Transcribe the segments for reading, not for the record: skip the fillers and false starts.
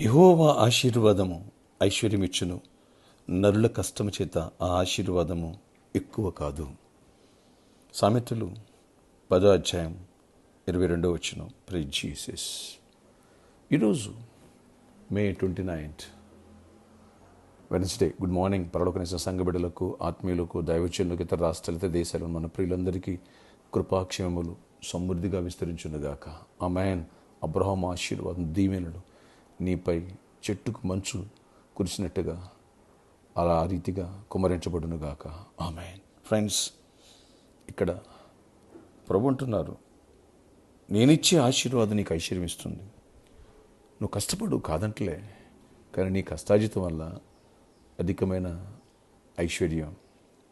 యెహోవా ఆశీర్వాదము ఐశ్వర్యమిచ్చును, నరుల కష్టము చేత ఆ ఆశీర్వాదము ఎక్కువ కాదు. సామెతలు 10వ అధ్యాయం 22వ వచనం. Praise Jesus. ఈరోజు మే 29 వెన్స్డే. Good morning. పరలోకనేసిన సంఘ బిడ్డలకు, ఆత్మీయులకు, దైవజనులకు, ఇతర రాష్ట్రాలు, ఇతర దేశాలను, మన ప్రియులందరికీ కృపాక్షేమములు సమృద్ధిగా విస్తరించునుగాక. ఆమేన్. అబ్రహాము ఆశీర్వాదం, దీవెనలు నీపై చెట్టుకు మంచు కురిసినట్టుగా అలా ఆ రీతిగా కుమ్మరించబడునుగాక. ఆమేన్. ఫ్రెండ్స్, ఇక్కడ ప్రభు అంటున్నారు, నేనిచ్చే ఆశీర్వాదం నీకు ఐశ్వర్యం ఇస్తుంది. నువ్వు కష్టపడు కాదంటలే, కానీ నీ కష్టార్జితం వల్ల అధికమైన ఐశ్వర్యం,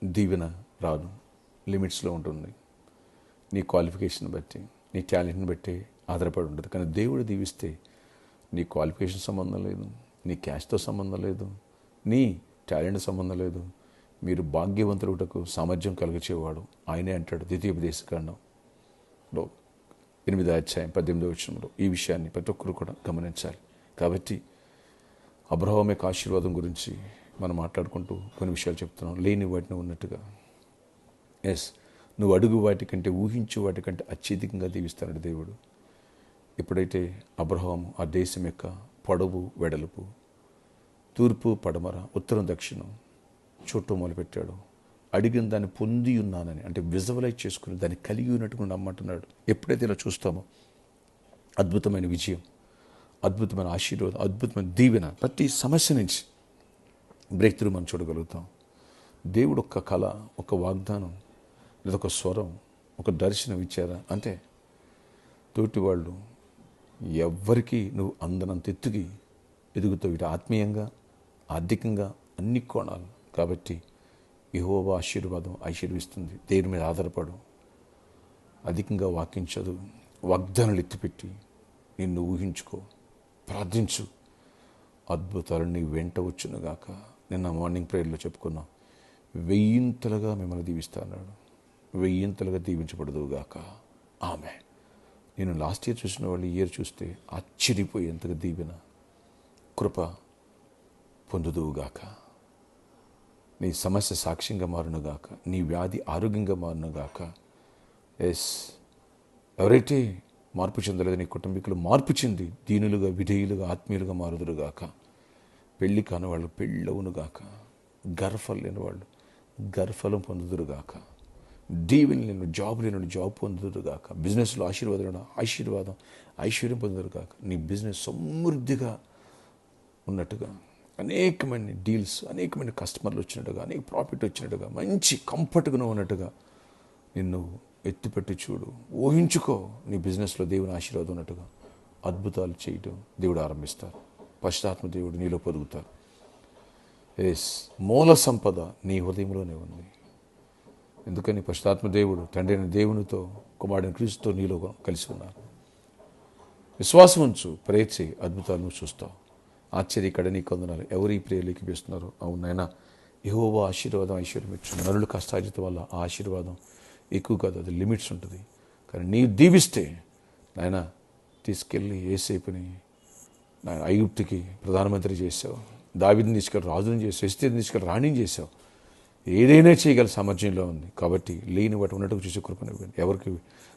దీవెన రాదు. లిమిట్స్లో ఉంటుంది. నీ క్వాలిఫికేషన్ బట్టి, నీ టాలెంట్ని బట్టి ఆధారపడి ఉంటుంది. కానీ దేవుడు దీవిస్తే నీ క్వాలిఫికేషన్ సంబంధం లేదు, నీ క్యాష్తో సంబంధం లేదు, నీ టాలెంట్ సంబంధం లేదు. మీరు భాగ్యవంతులకు సామర్థ్యం కలిగించేవాడు ఆయనే అంటాడు ద్వితీయోపదేశకాండంలో 8వ అధ్యాయం 18వ వచనంలో. ఈ విషయాన్ని ప్రతి ఒక్కరు కూడా గమనించాలి. కాబట్టి అబ్రహాము యొక్క ఆశీర్వాదం గురించి మనం మాట్లాడుకుంటూ కొన్ని విషయాలు చెప్తున్నాం. లేని వాటిని ఉన్నట్టుగా, నువ్వు అడుగు వాటికంటే, ఊహించు వాటికంటే అత్యధికంగా దీవిస్తాడు దేవుడు. ఎప్పుడైతే అబ్రహాము ఆ దేశం యొక్క పొడవు, వెడల్పు, తూర్పు, పడమర, ఉత్తరం, దక్షిణం చూడటం మొదలుపెట్టాడు, అడిగిన దాన్ని పొంది ఉన్నానని, అంటే విజువలైజ్ చేసుకుని దాన్ని కలిగి ఉన్నట్టుగా నమ్మంటున్నాడు. ఎప్పుడైతే ఇలా చూస్తామో అద్భుతమైన విజయం, అద్భుతమైన ఆశీర్వాదం, అద్భుతమైన దీవెన, ప్రతి సమస్య నుంచి బ్రేక్ త్రూ మనం చూడగలుగుతాం. దేవుడు ఒక కళ, ఒక వాగ్దానం లేదా ఒక స్వరం, ఒక దర్శనం ఇచ్చారా అంటే తోటి వాళ్ళు ఎవ్వరికీ నువ్వు అందనంత ఎత్తుకి ఎదుగుతావు. ఇటు ఆత్మీయంగా, ఆర్థికంగా, అన్ని కోణాలు. కాబట్టి యెహోవా ఆశీర్వాదం ఐశ్వర్యిస్తుంది. దేని మీద ఆధారపడు, అధికంగా వాక్యం చదువు, వాగ్దానాలు ఎత్తిపెట్టి నిన్ను ఊహించుకో, ప్రార్థించు, అద్భుతాలు నీ వెంట వచ్చునుగాక. నిన్న మార్నింగ్ ప్రేయర్లో చెప్పుకున్నాం, 1000ంతలుగా మిమ్మల్ని దీవిస్తా అన్నాడు. 1000ంతలుగా దీవించబడదుగాక. ఆమె నేను లాస్ట్ ఇయర్ చూసిన వాళ్ళు ఈ ఇయర్ చూస్తే ఆశ్చర్యపోయేంతగా దీవెన, కృప పొందుదువుగాక. నీ సమస్య సాక్ష్యంగా మారునుగాక, నీ వ్యాధి ఆరోగ్యంగా మారునుగాక. ఎవరైతే మార్పు చెందలేదో నీ కుటుంబీకులు మార్పు చెంది దీనులుగా, విధేయులుగా, ఆత్మీయులుగా మారుదురుగాక. పెళ్లి కాని వాళ్ళు పెళ్ళవునుగాక. గర్భఫలం లేని వాళ్ళు గర్భఫలం పొందుదురుగాక. దీవెన లేని జాబ్ లేని జాబ్ పొందుదురుగాక. బిజినెస్లో ఆశీర్వాదం ఐశ్వర్యం పొందుదురుగాక. నీ బిజినెస్ సమృద్ధిగా ఉన్నట్టుగా, అనేకమైన డీల్స్, అనేకమైన కస్టమర్లు వచ్చినట్టుగా, అనేక ప్రాఫిట్ వచ్చినట్టుగా, మంచి కంఫర్ట్గా ఉన్నట్టుగా నిన్ను ఎత్తిపెట్టి చూడు, ఊహించుకో. నీ బిజినెస్లో దేవుని ఆశీర్వాదం ఉన్నట్టుగా అద్భుతాలు చేయటం దేవుడు ఆరంభిస్తారు. పరిశుద్ధాత్మ దేవుడు నీలో పొదుగుతారు. మూల సంపద నీ హృదయంలోనే ఉంది. ఎందుకని పరిశుద్ధాత్మ దేవుడు తండ్రి అయిన దేవునితో, కుమారుడైన క్రీస్తుతో నీలో కలిసి ఉన్నారు. విశ్వాసం ఉంచు, ప్రేర్ చేయి, అద్భుతాలను చూస్తావు. ఆశ్చర్యకడ నీ కొందనాలు. ఎవరు ఈ ప్రేయర్లోకి వేస్తున్నారు? అవునైనా యెహోవా ఆశీర్వాదం ఐశ్వర్యం ఇచ్చు. నరుల కష్టార్జితం వల్ల ఆ ఆశీర్వాదం ఎక్కువ కాదు, అది లిమిట్స్ ఉంటుంది. కానీ నీవు దీవిస్తే నాయన తీసుకెళ్ళి యేసేపుని నాయన ఐగుప్తుకి ప్రధానమంత్రి చేసావు, దావీదుని తీసుకెళ్ళి రాజుని చేసావు, ఎస్తేరుని తీసుకెళ్ళి రాణిని చేసావు. ఏదైనా చేయగల సామర్థ్యంలో ఉంది. కాబట్టి లేని వాటి ఉన్నట్టుగా చూసే కృపనివ్వండి. ఎవరికి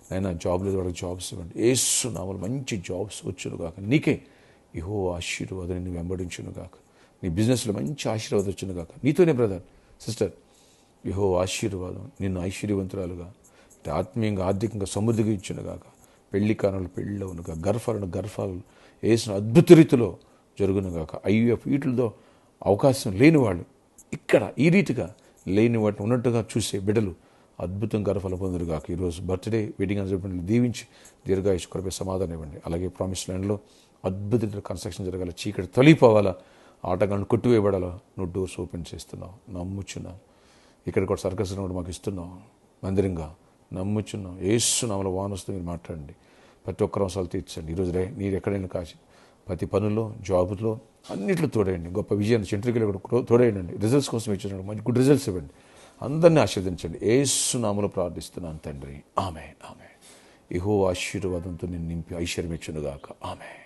నైనా జాబ్ లేదు వాళ్ళకి జాబ్స్ ఇవ్వండి. యేసు నామములో మంచి జాబ్స్ వచ్చునుగాక. నీకే యెహోవా ఆశీర్వాదం నిన్ను వెంబడించునుగాక. నీ బిజినెస్లో మంచి ఆశీర్వాదం వచ్చునుగాక. నీతోనే బ్రదర్, సిస్టర్, యెహోవా ఆశీర్వాదం నిన్ను ఐశ్వర్యవంతురాలుగా, ఆత్మీయంగా, ఆర్థికంగా సమృద్ధిగా ఇచ్చునుగాక. పెళ్లి కానులు పెళ్ళవునుగా, గర్భాలు వేసిన అద్భుత రీతిలో జరుగునుగాక. IVF వీటితో అవకాశం లేని వాళ్ళు ఇక్కడ ఈ రీతిగా లేని వాటిని ఉన్నట్టుగా చూసే బిడ్డలు అద్భుతం గర్భఫలం పొందురుగాక. ఈరోజు బర్త్డే, వెడ్డింగ్ అనివర్సరీ దీవించి దీర్ఘాయుష్ కృప సమాధానం ఇవ్వండి. అలాగే ప్రామిస్ ల్యాండ్లో అద్భుత కన్స్ట్రక్షన్ జరగాల, చీకటి తొలిపోవాలా, ఆటగాళ్ళను కొట్టివేయబడాలా. నువ్వు డోర్స్ ఓపెన్ చేస్తున్నావు, నమ్ముచున్నావు. ఇక్కడ కూడా సర్కస్ కూడా మాకు ఇస్తున్నావు మందిరంగా, నమ్ముచున్నావు. యేసు నామములో వానొస్తూ మీరు మాట్లాడండి. ప్రతి ఒక్కరు అవసరాలు తీర్చండి. ఈరోజు మీరు ఎక్కడైనా కాచి ప్రతి పనుల్లో, జాబులో అన్నింటిలో తోడేయండి. గొప్ప విజయాన్ని సెంట్రికలు కూడా తోడేయండి. రిజల్ట్స్ కోసం ఇచ్చినాడు, మంచి గుడ్ రిజల్ట్స్ ఇవ్వండి. అందరినీ ఆశీర్వదించండి. యేసు నామములో ప్రార్థిస్తున్నాను తండ్రి. ఆమేన్. యెహోవా ఆశీర్వాదంతో నిన్ను నింపి ఐశ్వర్యం ఇచ్చునుగాక. ఆమేన్.